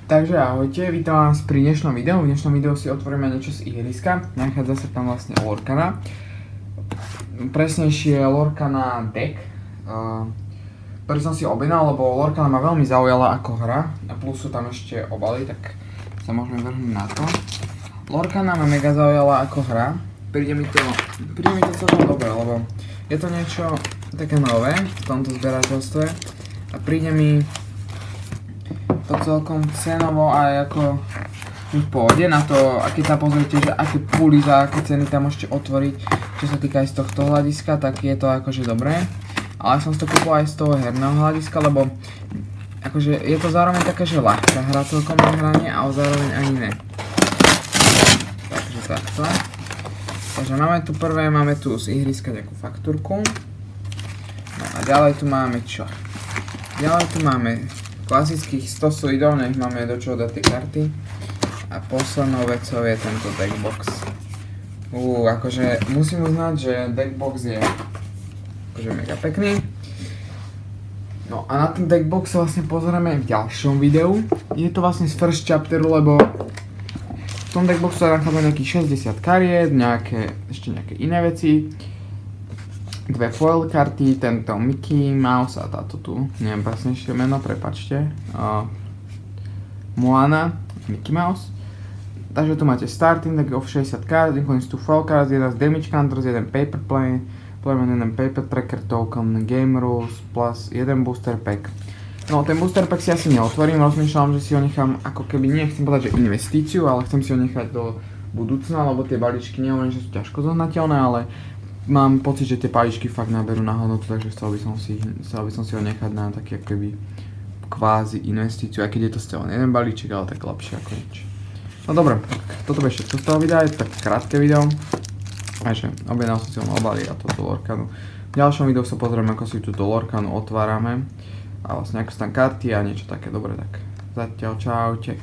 Takže ahojte, vítam vás pri dnešnom videu. V dnešnom videu si otvoríme niečo z ihriska. Nachádza sa tam vlastne Lorcana. Presnejšie Lorcana deck, ktorý som si objednal, lebo Lorcana ma veľmi zaujala ako hra. A plus sú tam ešte obaly, tak sa môžeme vrhnúť na to. Lorcana ma mega zaujala ako hra. Príde mi to celkom dobre, lebo je to niečo také nové v tomto zberateľstve. A príde mi to celkom cenovo aj ako v pohode na to, aké sa pozrite, že aké puly za aké ceny tam môžete otvoriť, čo sa týka aj z tohto hľadiska, tak je to akože dobré. Ale som si to kúpil aj z toho herného hľadiska, lebo akože je to zároveň také, že ľahká hra celkom na hranie, ale zároveň ani ne. Takže takto. Takže máme tu prvé, máme tu z ihriska nejakú faktúrku. No a ďalej tu máme čo? Ďalej tu máme klasických 100 solidov, nech máme do čoho dať tie karty. A poslednou vecou je tento deckbox. Akože musím uznať, že deckbox je akože mega pekný. No a na ten deckbox sa vlastne pozrieme v ďalšom videu. Je to vlastne z first chapteru, lebo v tom deckboxu sa nachádza nejakých 60 kariet, ešte nejaké iné veci. Dve foil karty, tento Mickey Mouse a táto tu, neviem presnejšie meno, prepačte. Moana, Mickey Mouse. Takže tu máte starting deck of 60 cards, including 2 foil cards, 1 damage counters, 1 paper play, playman 1 paper tracker token, game rules, plus 1 booster pack. No ten booster pack si asi neotvorím, rozmýšľam, že si ho nechám ako keby, nechcem povedať, že investíciu, ale chcem si ho nechať do budúcna, lebo tie balíčky nehovorím, že sú ťažko zohnateľné, ale mám pocit, že tie paličky fakt naberú na hodnotu, takže chcel by som si ho nechať na taký akoby kvázi investíciu, aj keď je to stále jeden balíček, ale tak lepšie ako nič. No dobre, tak toto bude všetko z toho videa, je to tak krátke video. Takže objednal som si ho na obali a toto Lorcanu. V ďalšom videu sa pozrieme, ako si túto Lorcanu otvárame. A vlastne ako sú tam karty a niečo také, dobre, tak zatiaľ čaute.